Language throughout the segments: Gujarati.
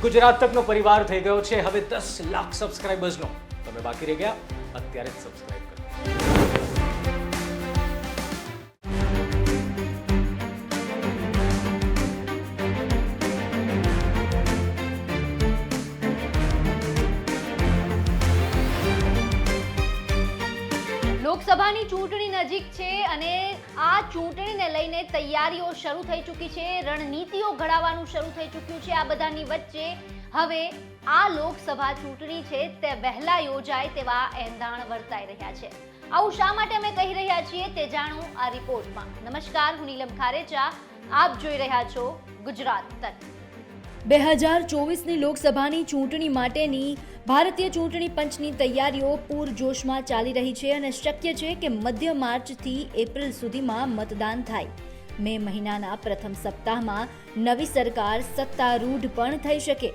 ગુજરાત તકનો પરિવાર થઈ ગયો છે હવે 10 લાખ સબસ્ક્રાઇબર્સનો. તમે બાકી રહી ગયા, અત્યારે જ સબસ્ક્રાઇબ કરો. લોકસભાની ચૂંટણી નજીક છે અને આ ચૂંટણીને લઈને તૈયારીઓ શરૂ થઈ ચૂકી છે, રણનીતિઓ ઘડાવવાનું શરૂ થઈ ચૂક્યું છે. આ બધાની વચ્ચે હવે આ લોકસભા ચૂંટણી છે તે વહેલા યોજાય તેવા એંધાણ વર્તાઈ રહ્યા છે. આવું શા માટે અમે કહી રહ્યા છીએ તે જાણો આ રિપોર્ટમાં. નમસ્કાર, હું નીલમ ખારેચા, આપ જોઈ રહ્યા છો ગુજરાત તક. 2024ની લોકસભાની ચૂંટણી માટેની ભારતીય ચૂંટણી પંચની તૈયારીઓ પૂરજોશમાં ચાલી રહી છે અને શક્ય છે કે મધ્ય માર્ચથી એપ્રિલ સુધીમાં મતદાન થાય. મે મહિનાના પ્રથમ સપ્તાહમાં નવી સરકાર સત્તારૂઢ પણ થઈ શકે.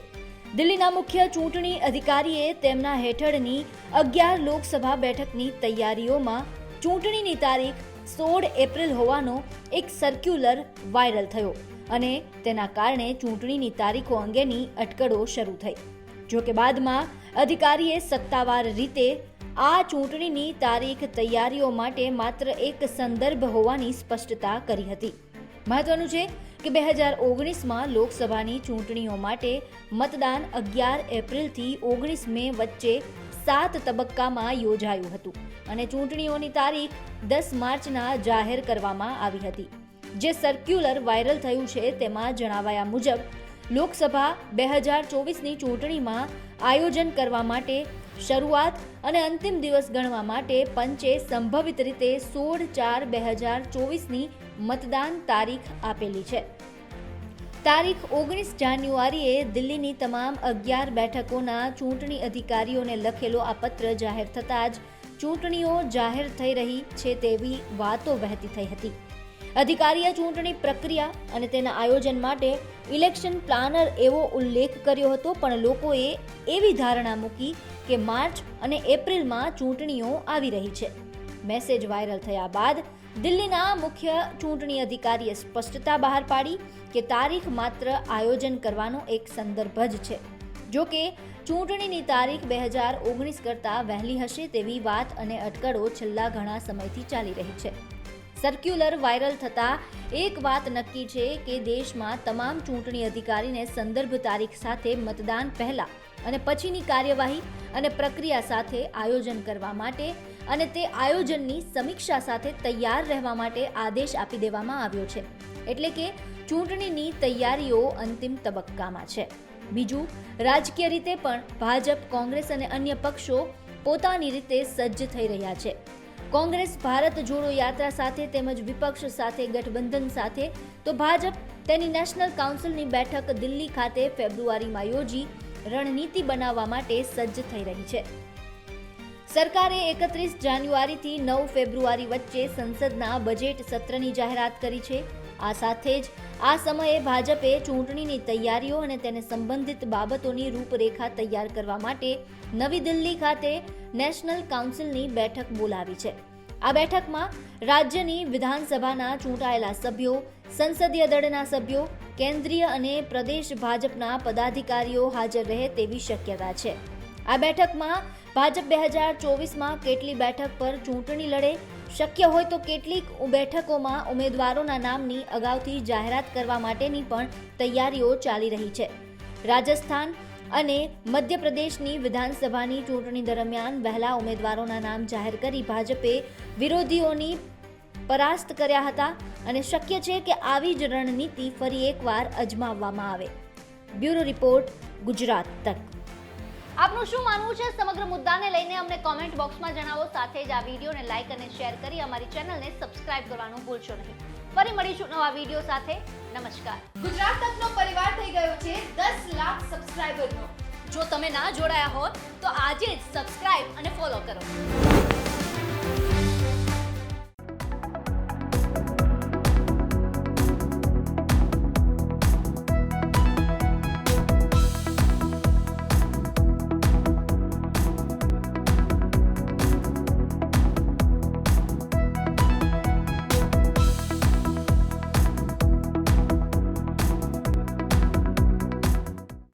દિલ્હીના મુખ્ય ચૂંટણી અધિકારીએ તેમના હેઠળની 11 લોકસભા બેઠકની તૈયારીઓમાં ચૂંટણીની તારીખ 16 એપ્રિલ હોવાનો એક સર્ક્યુલર વાયરલ થયો અને તેના કારણે ચૂંટણીની તારીખો અંગેની અટકળો શરૂ થઈ. જો કે બાદમાં અધિકારીએ સત્તાવાર રીતે આ ચૂંટણીની તારીખ તૈયારીઓ માટે માત્ર એક સંદર્ભ હોવાની સ્પષ્ટતા કરી હતી. મહત્વનું છે કે 2019માં લોકસભાની ચૂંટણીઓ માટે મતદાન 11 એપ્રિલથી 19 મે વચ્ચે 7 તબક્કામાં યોજાયું હતું અને ચૂંટણીઓની તારીખ 10 માર્ચના જાહેર કરવામાં આવી હતી. જે સર્ક્યુલર વાયરલ થયું છે તેમાં જણાવાયા મુજબ લોકસભા 2024ની ચૂંટણીમાં આયોજન કરવા માટે શરૂઆત અને અંતિમ દિવસ ગણવા માટે પંચે સંભવિત રીતે 16/4/2024ની મતદાન તારીખ આપેલી છે. તારીખ 19 જાન્યુઆરીએ દિલ્હીની તમામ 11 બેઠકોના ચૂંટણી અધિકારીઓને લખેલો આ પત્ર જાહેર થતાં જ ચૂંટણીઓ જાહેર થઈ રહી છે તેવી વાતો વહેતી થઈ હતી. અધિકારીએ ચૂંટણી પ્રક્રિયા અને તેના આયોજન માટે ઇલેક્શન પ્લાનર એવો ઉલ્લેખ કર્યો હતો, પણ લોકોએ એવી ધારણા મૂકી કે માર્ચ અને એપ્રિલમાં ચૂંટણીઓ આવી રહી છે. મેસેજ વાયરલ થયા બાદ દિલ્હીના મુખ્ય ચૂંટણી અધિકારીએ સ્પષ્ટતા બહાર પાડી કે તારીખ માત્ર આયોજન કરવાનો એક સંદર્ભ જ છે. જો કે ચૂંટણીની તારીખ 2019 કરતાં વહેલી હશે તેવી વાત અને અટકળો છેલ્લા ઘણા સમયથી ચાલી રહી છે. સર્ક્યુલર વાયરલ થતાં એક વાત નક્કી છે કે દેશમાં તમામ ચૂંટણી અધિકારીને સંદર્ભ તારીખ સાથે મતદાન પહેલા અને પછીની કાર્યવાહી અને પ્રક્રિયા સાથે આયોજન કરવા માટે અને તે આયોજનની સમીક્ષા સાથે તૈયાર રહેવા માટે આદેશ આપી દેવામાં આવ્યો છે. એટલે કે ચૂંટણીની તૈયારીઓ અંતિમ તબક્કામાં છે. બીજું, રાજકીય રીતે પણ ભાજપ, કોંગ્રેસ અને અન્ય પક્ષો પોતાની રીતે સજ્જ થઈ રહ્યા છે. કોંગ્રેસ ભારત જોડો યાત્રા સાથે તેમજ વિપક્ષ સાથે ગઠબંધન સાથે, તો ભાજપ તેની નેશનલ કાઉન્સિલની બેઠક દિલ્હી ખાતે ફેબ્રુઆરીમાં યોજી રણનીતિ બનાવવા માટે સજ્જ થઈ રહી છે. સરકારે 31 જાન્યુઆરીથી 9 ફેબ્રુઆરી વચ્ચે સંસદના બજેટ સત્રની જાહેરાત કરી છે. આ સાથે જ આ સમયે ભાજપે ચૂંટણીની તૈયારીઓ અને તેને સંબંધિત બાબતોની રૂપરેખા તૈયાર કરવા માટે નવી દિલ્હી ખાતે નેશનલ કાઉન્સિલની બેઠક બોલાવી છે. આ બેઠકમાં રાજ્યની વિધાનસભાના ચૂંટાયેલા સભ્યો, સંસદીય દળના સભ્યો, કેન્દ્રીય અને પ્રદેશ ભાજપના પદાધિકારીઓ હાજર રહે તેવી શક્યતા છે. આ બેઠકમાં ભાજપ 2024માં કેટલી બેઠક પર ચૂંટણી લડે, શક્ય હોય તો કેટલીક બેઠકોમાં ઉમેદવારોના નામની અગાઉથી જાહેરાત કરવા માટેની પણ તૈયારીઓ ચાલી રહી છે. રાજસ્થાન અને મધ્યપ્રદેશની વિધાનસભાની ચૂંટણી દરમિયાન વહેલા ઉમેદવારોના નામ જાહેર કરી ભાજપે વિરોધીઓની પરાસ્ત કર્યા હતા અને શક્ય છે કે આવી જ રણનીતિ ફરી એકવાર અજમાવવામાં આવે. બ્યુરો રિપોર્ટ, ગુજરાત તક. આપનું શું માનવું છે સમગ્ર મુદ્દાને લઈને અમને કોમેન્ટ બોક્સમાં જણાવો. સાથે જ આ વિડીયોને લાઈક અને શેર કરી અમારી ચેનલને સબસ્ક્રાઇબ કરવાનું ભૂલશો નહીં. ફરી મળીશું નવા વિડીયો સાથે. નમસ્કાર. ગુજરાત તકનો પરિવાર થઈ ગયો છે 10 લાખ સબસ્ક્રાઇબરનો. જો તમે ના જોડાયા હો તો આજે જ સબસ્ક્રાઇબ અને ફોલો કરો.